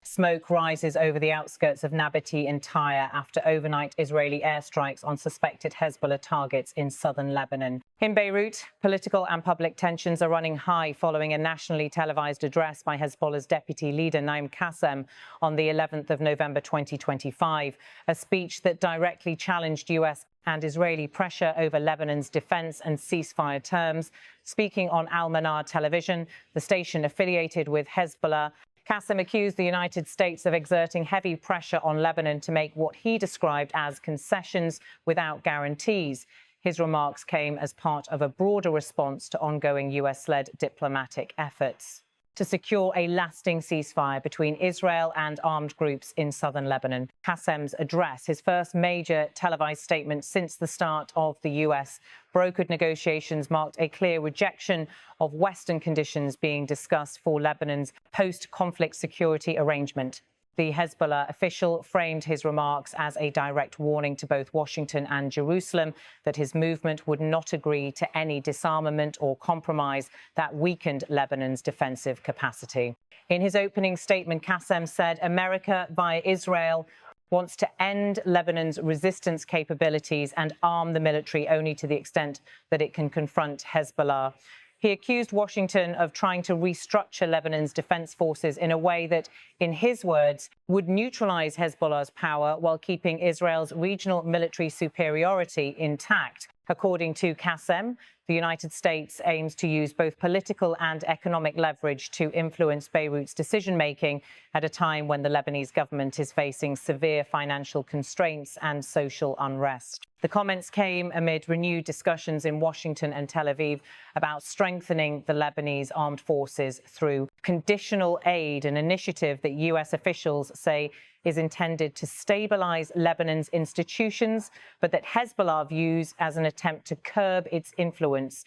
Smoke rises over the outskirts of Nabatea and Tyre after overnight Israeli airstrikes on suspected Hezbollah targets in southern Lebanon. In Beirut, political and public tensions are running high following a nationally televised address by Hezbollah's deputy leader Naim Qassem on the 11th of November 2025, a speech that directly challenged US and Israeli pressure over Lebanon's defense and ceasefire terms. Speaking on Al-Manar television, the station affiliated with Hezbollah, Qassem accused the United States of exerting heavy pressure on Lebanon to make what he described as concessions without guarantees. His remarks came as part of a broader response to ongoing US-led diplomatic efforts to secure a lasting ceasefire between Israel and armed groups in southern Lebanon. Qassem's address, his first major televised statement since the start of the US brokered negotiations, marked a clear rejection of Western conditions being discussed for Lebanon's post-conflict security arrangement. The Hezbollah official framed his remarks as a direct warning to both Washington and Jerusalem that his movement would not agree to any disarmament or compromise that weakened Lebanon's defensive capacity. In his opening statement, Qassem said America, via Israel, wants to end Lebanon's resistance capabilities and arm the military only to the extent that it can confront Hezbollah. He accused Washington of trying to restructure Lebanon's defense forces in a way that, in his words, would neutralize Hezbollah's power while keeping Israel's regional military superiority intact. According to Qassem, the United States aims to use both political and economic leverage to influence Beirut's decision-making at a time when the Lebanese government is facing severe financial constraints and social unrest. The comments came amid renewed discussions in Washington and Tel Aviv about strengthening the Lebanese armed forces through conditional aid, an initiative that US officials say is intended to stabilize Lebanon's institutions, but that Hezbollah views as an attempt to curb its influence.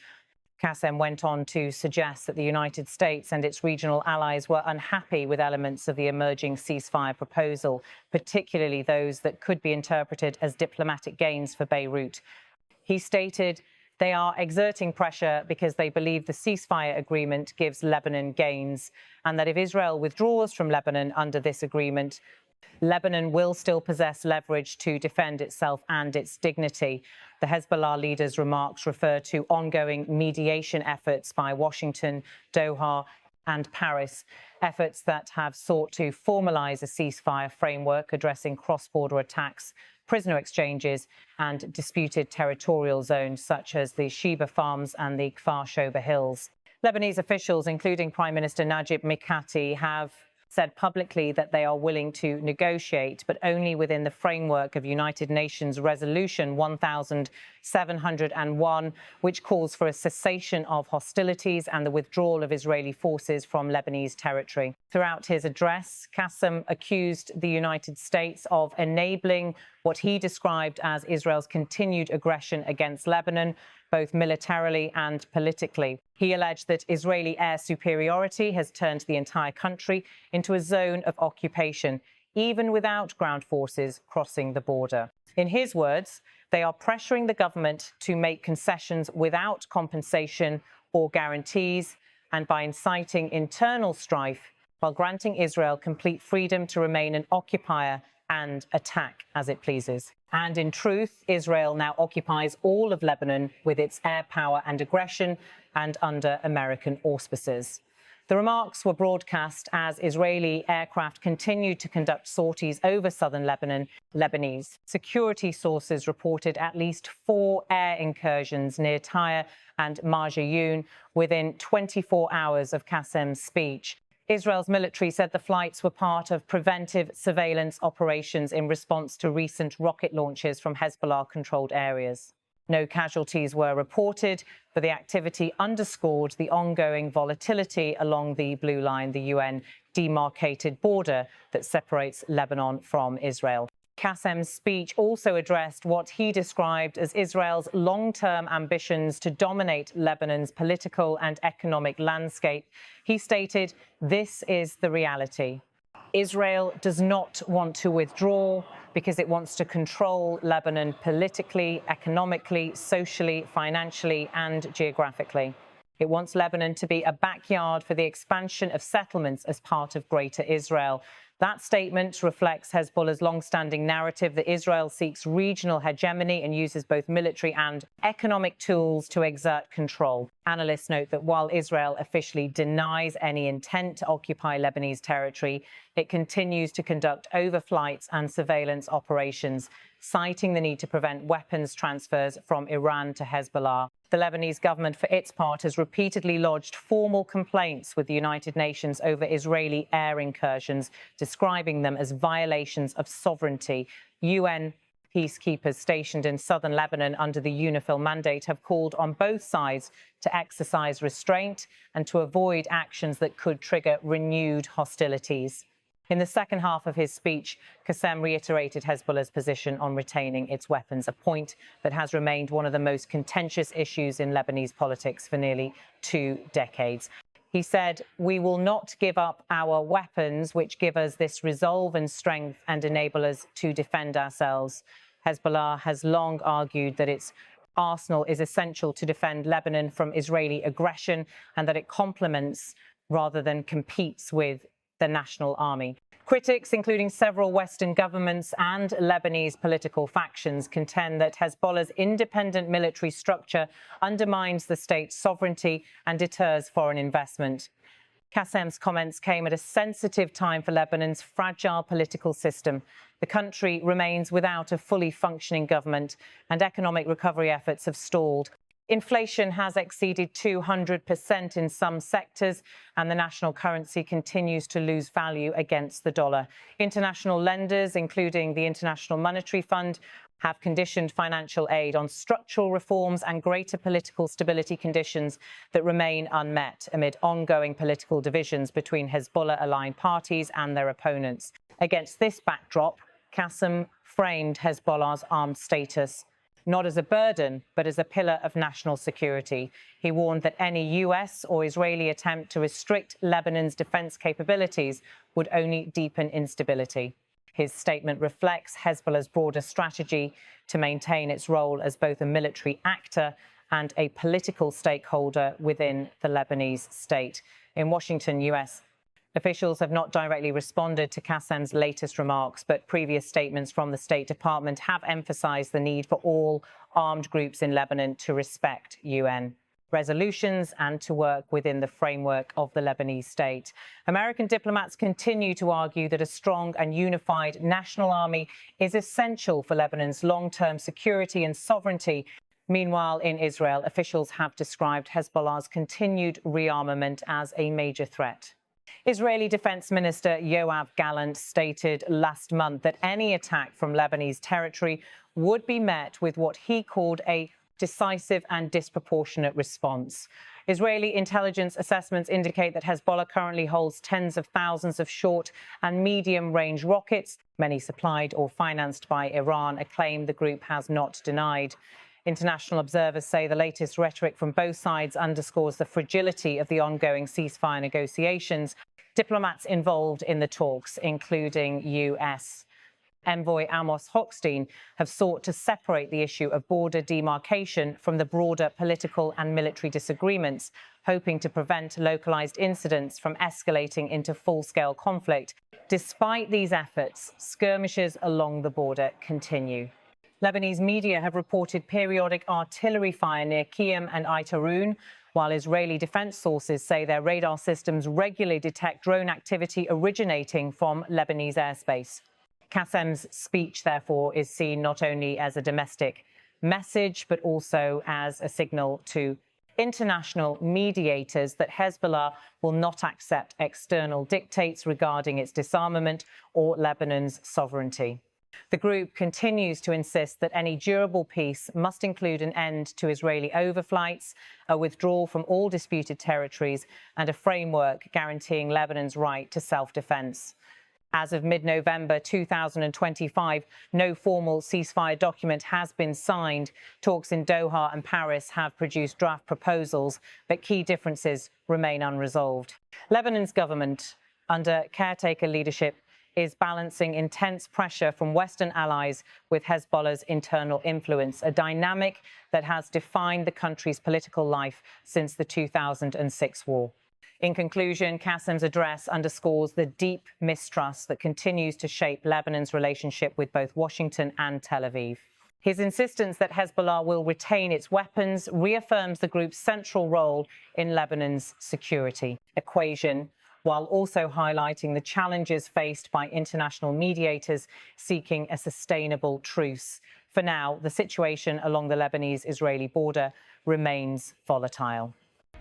Qassem went on to suggest that the United States and its regional allies were unhappy with elements of the emerging ceasefire proposal, particularly those that could be interpreted as diplomatic gains for Beirut. He stated they are exerting pressure because they believe the ceasefire agreement gives Lebanon gains, and that if Israel withdraws from Lebanon under this agreement, Lebanon will still possess leverage to defend itself and its dignity. The Hezbollah leader's remarks refer to ongoing mediation efforts by Washington, Doha, and Paris, efforts that have sought to formalize a ceasefire framework addressing cross-border attacks, prisoner exchanges, and disputed territorial zones such as the Sheba Farms and the Kfar Shoba Hills. Lebanese officials, including Prime Minister Najib Mikati, have said publicly that they are willing to negotiate, but only within the framework of United Nations Resolution 1701, which calls for a cessation of hostilities and the withdrawal of Israeli forces from Lebanese territory. Throughout his address, Qassem accused the United States of enabling what he described as Israel's continued aggression against Lebanon, both militarily and politically. He alleged that Israeli air superiority has turned the entire country into a zone of occupation, even without ground forces crossing the border. In his words, they are pressuring the government to make concessions without compensation or guarantees, and by inciting internal strife, while granting Israel complete freedom to remain an occupier and attack as it pleases. And in truth, Israel now occupies all of Lebanon with its air power and aggression, and under American auspices. The remarks were broadcast as Israeli aircraft continued to conduct sorties over southern Lebanon. Lebanese security sources reported at least 4 air incursions near Tyre and Marjayoun within 24 hours of Qassem's speech. Israel's military said the flights were part of preventive surveillance operations in response to recent rocket launches from Hezbollah-controlled areas. No casualties were reported, but the activity underscored the ongoing volatility along the Blue Line, the UN demarcated border that separates Lebanon from Israel. Qassem's speech also addressed what he described as Israel's long-term ambitions to dominate Lebanon's political and economic landscape. He stated, "This is the reality. Israel does not want to withdraw because it wants to control Lebanon politically, economically, socially, financially, and geographically. It wants Lebanon to be a backyard for the expansion of settlements as part of Greater Israel. That statement reflects Hezbollah's long-standing narrative that Israel seeks regional hegemony and uses both military and economic tools to exert control. Analysts note that while Israel officially denies any intent to occupy Lebanese territory, it continues to conduct overflights and surveillance operations, citing the need to prevent weapons transfers from Iran to Hezbollah. The Lebanese government, for its part, has repeatedly lodged formal complaints with the United Nations over Israeli air incursions, describing them as violations of sovereignty. UN peacekeepers stationed in southern Lebanon under the UNIFIL mandate have called on both sides to exercise restraint and to avoid actions that could trigger renewed hostilities. In the second half of his speech, Qassem reiterated Hezbollah's position on retaining its weapons, a point that has remained one of the most contentious issues in Lebanese politics for nearly 2 decades. He said, "We will not give up our weapons, which give us this resolve and strength and enable us to defend ourselves." Hezbollah has long argued that its arsenal is essential to defend Lebanon from Israeli aggression and that it complements rather than competes with the national army. Critics, including several Western governments and Lebanese political factions, contend that Hezbollah's independent military structure undermines the state's sovereignty and deters foreign investment. Qassem's comments came at a sensitive time for Lebanon's fragile political system. The country remains without a fully functioning government, and economic recovery efforts have stalled. Inflation has exceeded 200% in some sectors, and the national currency continues to lose value against the dollar. International lenders, including the International Monetary Fund, have conditioned financial aid on structural reforms and greater political stability conditions that remain unmet amid ongoing political divisions between Hezbollah-aligned parties and their opponents. Against this backdrop, Qassem framed Hezbollah's armed status not as a burden, but as a pillar of national security. He warned that any US or Israeli attempt to restrict Lebanon's defense capabilities would only deepen instability. His statement reflects Hezbollah's broader strategy to maintain its role as both a military actor and a political stakeholder within the Lebanese state. In Washington, US officials have not directly responded to Qassem's latest remarks, but previous statements from the State Department have emphasized the need for all armed groups in Lebanon to respect UN resolutions and to work within the framework of the Lebanese state. American diplomats continue to argue that a strong and unified national army is essential for Lebanon's long-term security and sovereignty. Meanwhile, in Israel, officials have described Hezbollah's continued rearmament as a major threat. Israeli Defense Minister Yoav Gallant stated last month that any attack from Lebanese territory would be met with what he called a decisive and disproportionate response. Israeli intelligence assessments indicate that Hezbollah currently holds tens of thousands of short and medium-range rockets, many supplied or financed by Iran, a claim the group has not denied. International observers say the latest rhetoric from both sides underscores the fragility of the ongoing ceasefire negotiations. Diplomats involved in the talks, including US envoy Amos Hochstein, have sought to separate the issue of border demarcation from the broader political and military disagreements, hoping to prevent localized incidents from escalating into full-scale conflict. Despite these efforts, skirmishes along the border continue. Lebanese media have reported periodic artillery fire near Qiyam and Aitaroun, while Israeli defense sources say their radar systems regularly detect drone activity originating from Lebanese airspace. Qassem's speech, therefore, is seen not only as a domestic message, but also as a signal to international mediators that Hezbollah will not accept external dictates regarding its disarmament or Lebanon's sovereignty. The group continues to insist that any durable peace must include an end to Israeli overflights, a withdrawal from all disputed territories, and a framework guaranteeing Lebanon's right to self-defense. As of mid-November 2025, no formal ceasefire document has been signed. Talks in Doha and Paris have produced draft proposals, but key differences remain unresolved. Lebanon's government, under caretaker leadership, is balancing intense pressure from Western allies with Hezbollah's internal influence, a dynamic that has defined the country's political life since the 2006 war. In conclusion, Qassem's address underscores the deep mistrust that continues to shape Lebanon's relationship with both Washington and Tel Aviv. His insistence that Hezbollah will retain its weapons reaffirms the group's central role in Lebanon's security equation, while also highlighting the challenges faced by international mediators seeking a sustainable truce. For now, the situation along the Lebanese-Israeli border remains volatile.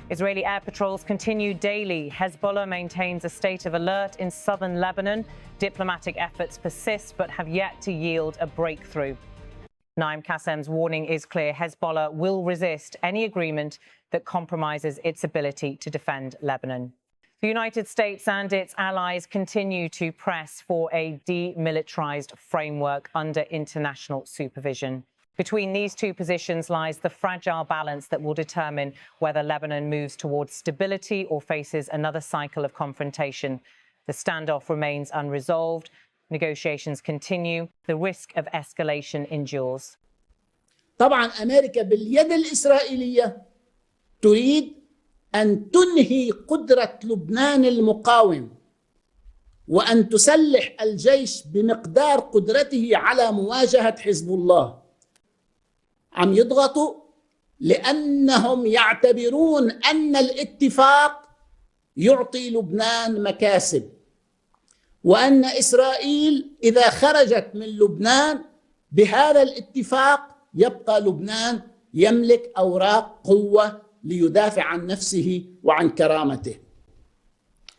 Israeli air patrols continue daily. Hezbollah maintains a state of alert in southern Lebanon. Diplomatic efforts persist but have yet to yield a breakthrough. Naim Qassem's warning is clear. Hezbollah will resist any agreement that compromises its ability to defend Lebanon. The United States and its allies continue to press for a demilitarized framework under international supervision. Between these two positions lies the fragile balance that will determine whether Lebanon moves towards stability or faces another cycle of confrontation. The standoff remains unresolved. Negotiations continue. The risk of escalation endures. طبعا أمريكا باليد الإسرائيلية تريد أن تنهي قدرة لبنان المقاوم وأن تسلح الجيش بمقدار قدرته على مواجهة حزب الله. عم يضغطوا لأنهم يعتبرون أن الاتفاق يعطي لبنان مكاسب، وأن إسرائيل إذا خرجت من لبنان بهذا الاتفاق يبقى لبنان يملك أوراق قوة ليدافع عن نفسه وعن كرامته.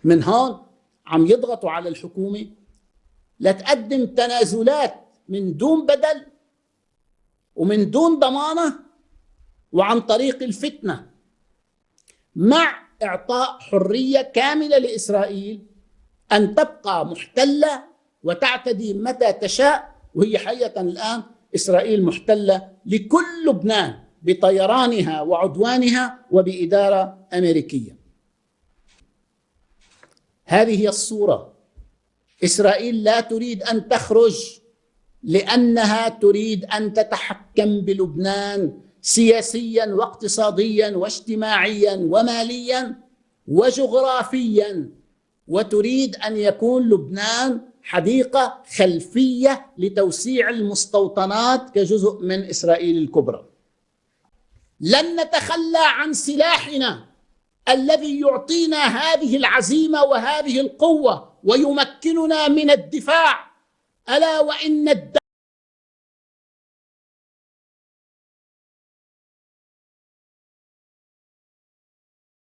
من هون عم يضغطوا على الحكومة لتقدم تنازلات من دون بدل ومن دون ضمانة وعن طريق الفتنة، مع إعطاء حرية كاملة لإسرائيل أن تبقى محتلة وتعتدي متى تشاء. وهي حقيقة الآن إسرائيل محتلة لكل لبنان بطيرانها وعدوانها وبإدارة أمريكية. هذه هي الصورة. إسرائيل لا تريد أن تخرج لأنها تريد أن تتحكم بلبنان سياسيا واقتصاديا واجتماعيا وماليا وجغرافيا، وتريد أن يكون لبنان حديقة خلفية لتوسيع المستوطنات كجزء من إسرائيل الكبرى. لن نتخلى عن سلاحنا الذي يعطينا هذه العزيمة وهذه القوة ويمكننا من الدفاع، ألا وإن